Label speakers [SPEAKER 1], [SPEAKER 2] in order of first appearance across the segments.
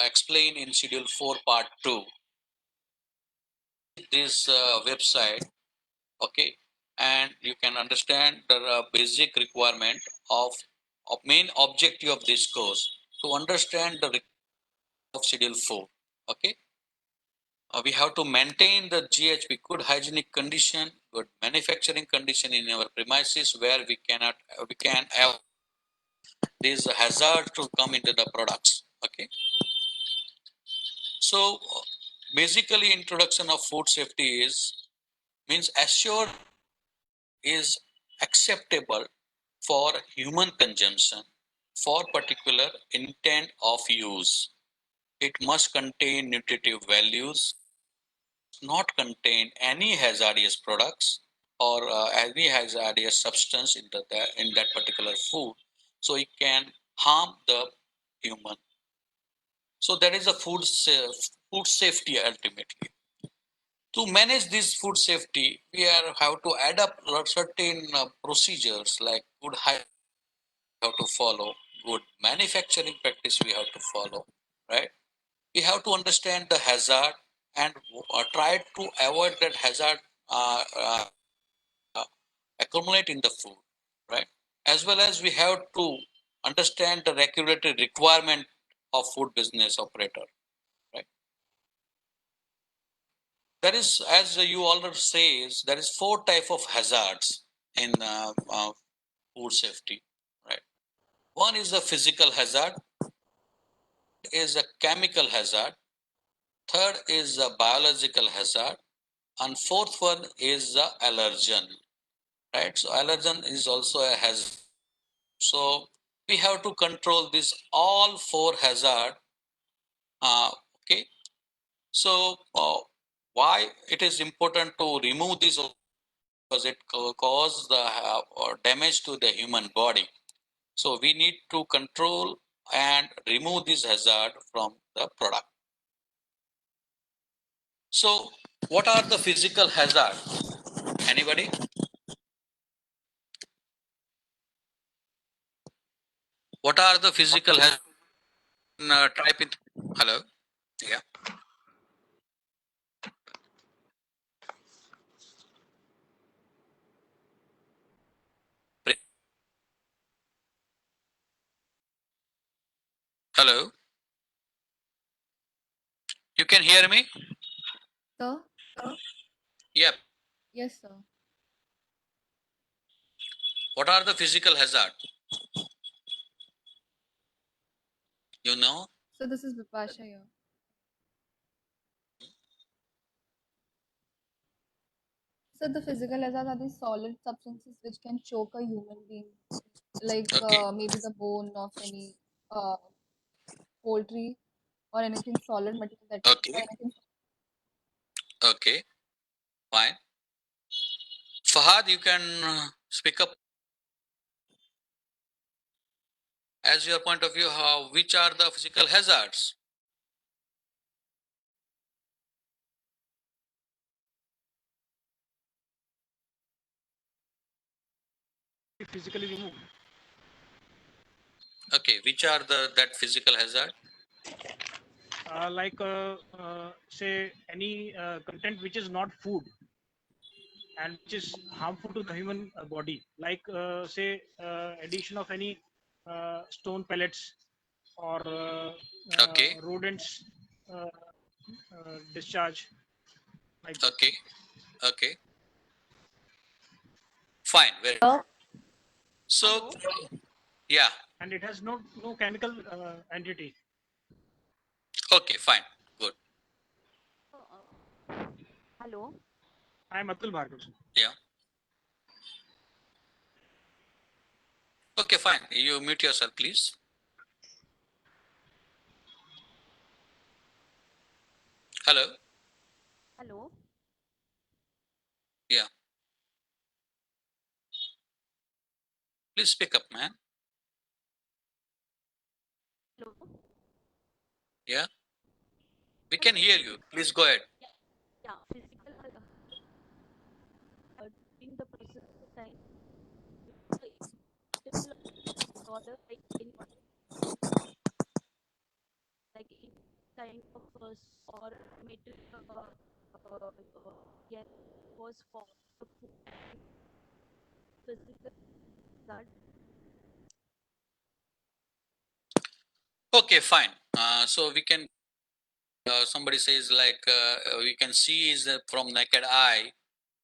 [SPEAKER 1] explain in Schedule 4 Part 2. This website, okay, and you can understand the basic requirement of main objective of this course to understand the of Schedule 4. Okay, we have to maintain the GHP, good hygienic condition, good manufacturing condition in our premises where we can have these hazards to come into the products. Okay, so basically introduction of food safety means assured is acceptable for human consumption for particular intent of use. It must contain nutritive values, not contain any hazardous products or any hazardous substance in that particular food, so it can harm the human. So that is a food safety ultimately. To manage this food safety, we have to adapt certain procedures like good hygiene we have to follow, good manufacturing practice we have to follow, right? We have to understand the hazard and try to avoid that hazard uh, uh, accumulate in the food, right? As well as we have to understand the regulatory requirement of food business operator, right? There is, as you already says, there is 4 type of hazards in food safety, right? One is the physical hazard, is a chemical hazard, third is a biological hazard, and fourth one is the allergen, right? So allergen is also a hazard. So we have to control this all 4 hazard. Okay. So why it is important to remove this? Because it cause the damage to the human body. So we need to control and remove this hazard from the product. So what are the physical hazard? Anybody? What are the physical hazard? Type it. Hello. Yeah. Hello. You can hear me?
[SPEAKER 2] Sir?
[SPEAKER 1] Yep.
[SPEAKER 2] Yes, sir.
[SPEAKER 1] What are the physical hazard? You know?
[SPEAKER 2] So this is Vipasha here. So the physical hazards are the solid substances which can choke a human being, like
[SPEAKER 1] Okay.
[SPEAKER 2] maybe the bone of any uh, poultry or anything solid material that or
[SPEAKER 1] Okay.
[SPEAKER 2] anything.
[SPEAKER 1] Okay. Fine. Fahad, you can speak up as your point of view. How which are the physical hazards?
[SPEAKER 3] Physically removed.
[SPEAKER 1] Okay, which are that physical hazard?
[SPEAKER 3] Like say any content which is not food and which is harmful to the human body, like say addition of any stone pellets or
[SPEAKER 1] Okay.
[SPEAKER 3] rodents discharge, like that.
[SPEAKER 1] Okay. Okay. Fine. Very.
[SPEAKER 2] Oh.
[SPEAKER 1] So yeah.
[SPEAKER 3] And it has no chemical entity.
[SPEAKER 1] Okay. Fine. Good.
[SPEAKER 4] Hello.
[SPEAKER 3] I am Atul Bhargav.
[SPEAKER 1] Yeah. Okay. Fine. You mute yourself, please. Hello.
[SPEAKER 4] Hello.
[SPEAKER 1] Yeah. Please speak up, man.
[SPEAKER 4] Hello.
[SPEAKER 1] Yeah. We can hear you. Please go ahead.
[SPEAKER 4] Yeah. Physical in the process of time. Disorder like in kind of or material get was for the food and physical hazard.
[SPEAKER 1] Okay, fine. So we can, somebody says like, we can see is from naked eye,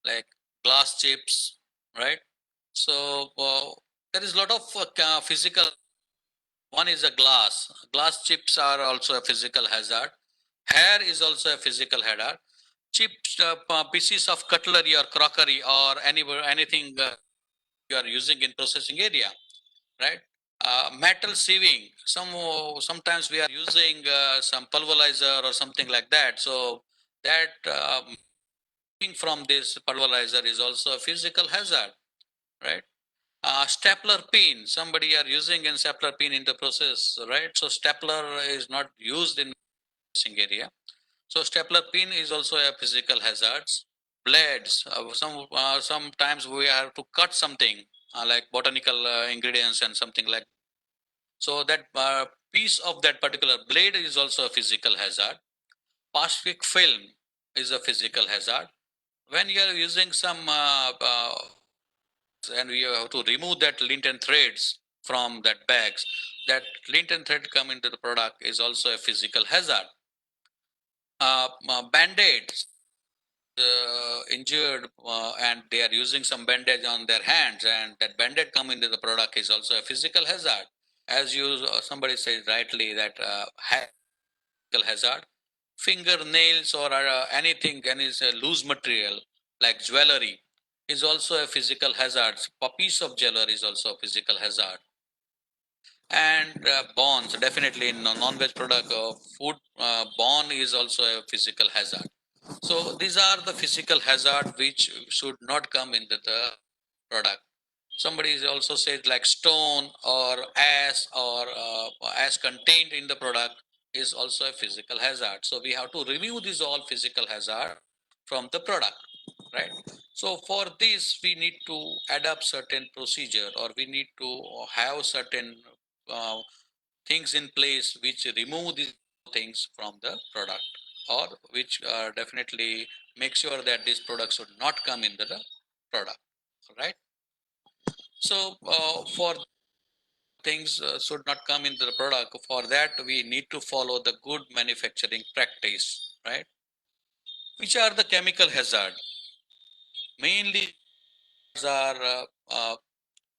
[SPEAKER 1] like glass chips, right? So there is a lot of physical. One is a glass. Glass chips are also a physical hazard. Hair is also a physical hazard. Chips, pieces of cutlery or crockery or anything you are using in processing area, right? Metal sieving. Sometimes we are using some pulverizer or something like that. So that from this pulverizer is also a physical hazard, right? Stapler pin, somebody are using a stapler pin in the process, right? So stapler is not used in processing area. So stapler pin is also a physical hazards. Blades, sometimes we have to cut something like botanical ingredients and something like. So that piece of that particular blade is also a physical hazard. Plastic film is a physical hazard. When you are using some and we have to remove that lint and threads from that bags, that lint and thread come into the product is also a physical hazard. Band-aids, injured and they are using some bandage on their hands and that band-aid come into the product is also a physical hazard. As you somebody said rightly that physical hazard. Fingernails or anything, any loose material like jewelry is also a physical hazard. A piece of jewelry is also a physical hazard. And bonds, definitely in non-veg product, food bond is also a physical hazard. So these are the physical hazard which should not come into the product. Somebody is also said like stone or ash contained in the product is also a physical hazard. So we have to remove these all physical hazard from the product, right? So for this we need to adapt certain procedure or we need to have certain uh, things in place which remove these things from the product or which definitely make sure that this product should not come into the product, right? So for things should not come into the product, for that we need to follow the good manufacturing practice, right? Which are the chemical hazard? Mainly are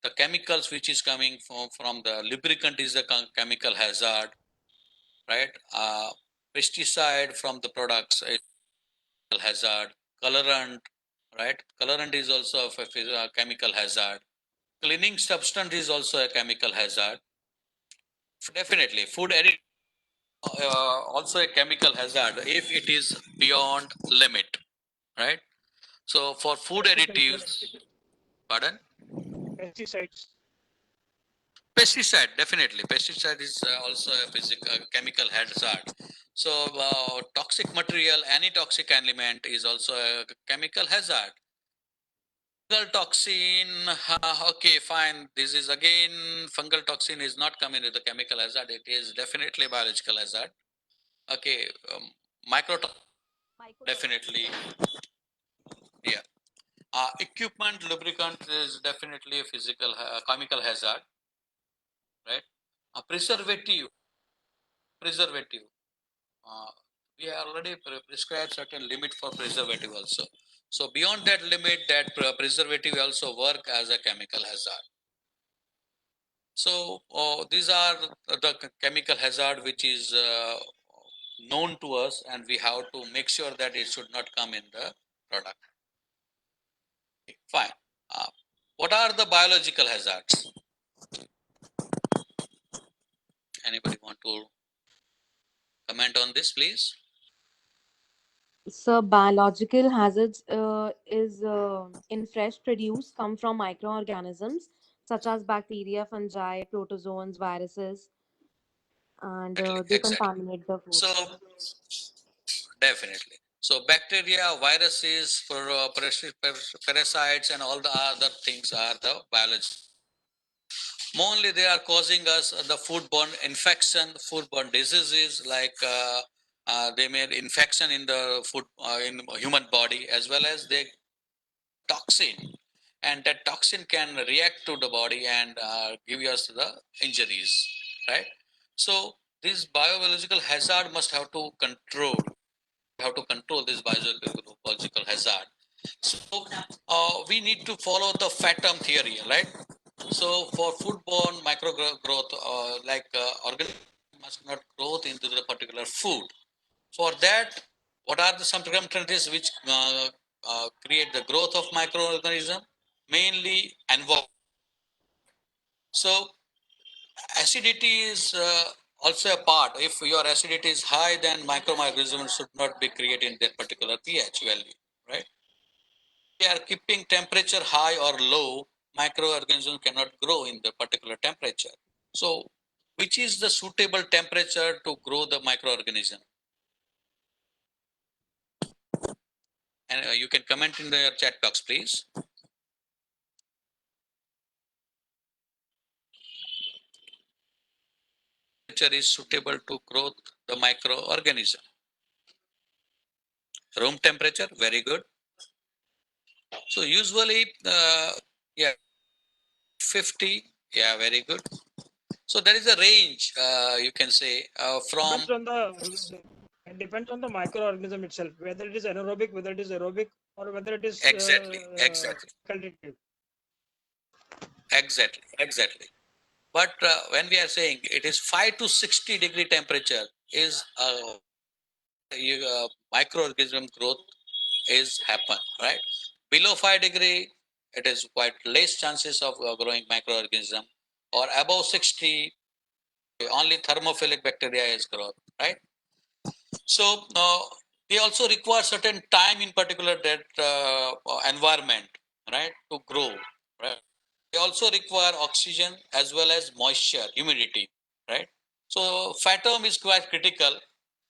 [SPEAKER 1] the chemicals which is coming from the lubricant is a chemical hazard, right? Pesticide from the products is a hazard. Colorant, right? Colorant is also a chemical hazard. Cleaning substance is also a chemical hazard. Definitely, food additive also a chemical hazard if it is beyond limit, right? So for food
[SPEAKER 3] Pesticides,
[SPEAKER 1] additives, pardon?
[SPEAKER 3] pesticides.
[SPEAKER 1] Pesticide, definitely. Pesticide is also a physical chemical hazard. So toxic material, any toxic element is also a chemical hazard. Fungal toxin, okay, fine. This is again, fungal toxin is not coming with the chemical hazard. It is definitely biological hazard. Okay, microtoxin,
[SPEAKER 4] Mycotoxins.
[SPEAKER 1] definitely, yeah. Equipment lubricant is definitely a physical chemical hazard, right? Preservative. Uh, we have already prescribed certain limit for preservative also. So beyond that limit, that preservative also work as a chemical hazard. So these are the chemical hazard which is known to us, and we have to make sure that it should not come in the product. Fine. Uh, what are the biological hazards? Anybody want to comment on this, please?
[SPEAKER 5] So biological hazards is in fresh produce come from microorganisms such as bacteria, fungi, protozoans, viruses, and
[SPEAKER 1] Exactly.
[SPEAKER 5] they
[SPEAKER 1] Exactly.
[SPEAKER 5] contaminate the food.
[SPEAKER 1] So definitely. So bacteria, viruses, for parasites, and all the other things are the biology. Mainly, they are causing us the foodborne infection, foodborne diseases like they may infection in the food in human body, as well as they toxin, and that toxin can react to the body and give us the injuries, right? So this biological hazard must have to control. How to control this biological hazard. So we need to follow the FATM theory, right? So for foodborne micro growth, organism must not grow into the particular food. For that, what are the some circumstances which create the growth of microorganism? Mainly environment. So acidity is also a part. If your acidity is high, then microorganisms should not be created in that particular pH value, right? We are keeping temperature high or low, microorganisms cannot grow in the particular temperature. So, which is the suitable temperature to grow the microorganism? And you can comment in the chat box, please. Temperature is suitable to grow the microorganism. Room temperature, very good. So usually, yeah, 50, yeah, very good. So there is a range, you can say, from
[SPEAKER 3] Depends on the it depends on the microorganism itself, whether it is anaerobic, whether it is aerobic, or whether it is
[SPEAKER 1] exactly,
[SPEAKER 3] facultative.
[SPEAKER 1] exactly. But when we are saying it is 5 to 60 degree temperature is microorganism growth is happen, right? Below 5 degree, it is quite less chances of growing microorganism, or above 60, only thermophilic bacteria is growth, right? So they also require certain time in particular that environment, right, to grow, right? They also require oxygen as well as moisture, humidity, right? So FATOM is quite critical.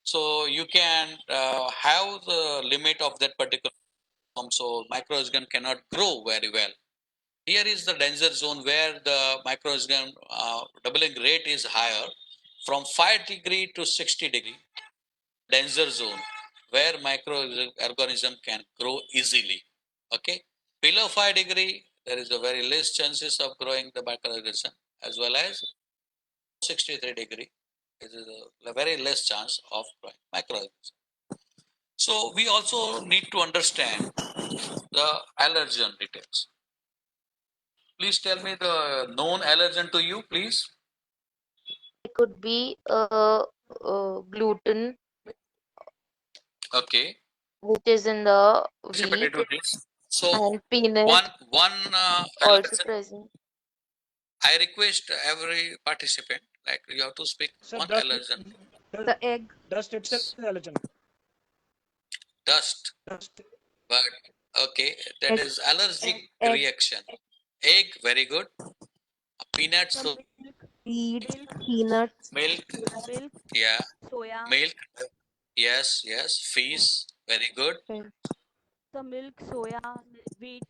[SPEAKER 1] So you can have the limit of that particular form, so microorganism cannot grow very well. Here is the danger zone where the microorganism doubling rate is higher, from 5 degree to 60 degree, danger zone where microorganism can grow easily. Okay, below 5 degree, there is a very less chances of growing the microorganism, as well as 63 degree, it is a very less chance of growing microorganism. So we also need to understand the allergen details. Please tell me the known allergen to you, please.
[SPEAKER 6] It could be gluten,
[SPEAKER 1] Okay.
[SPEAKER 6] which is in the wheat,
[SPEAKER 1] To this. So
[SPEAKER 6] and peanut
[SPEAKER 1] one
[SPEAKER 6] also
[SPEAKER 1] allergen.
[SPEAKER 6] present.
[SPEAKER 1] I request every participant, like you have to speak
[SPEAKER 3] So
[SPEAKER 1] one
[SPEAKER 3] dust,
[SPEAKER 1] allergen.
[SPEAKER 5] The egg.
[SPEAKER 3] dust itself is allergen.
[SPEAKER 1] Dust,
[SPEAKER 3] Dust.
[SPEAKER 1] but okay, that
[SPEAKER 5] Egg.
[SPEAKER 1] is allergic
[SPEAKER 5] Egg.
[SPEAKER 1] reaction. Egg, very good. Peanuts,
[SPEAKER 4] The
[SPEAKER 1] so
[SPEAKER 4] milk,
[SPEAKER 5] Seeds.
[SPEAKER 4] milk,
[SPEAKER 5] Peanuts.
[SPEAKER 1] milk,
[SPEAKER 4] milk,
[SPEAKER 1] yeah,
[SPEAKER 4] soya,
[SPEAKER 1] milk, yes, yes. Fish, very good.
[SPEAKER 5] Fish.
[SPEAKER 4] the milk, soya, wheat,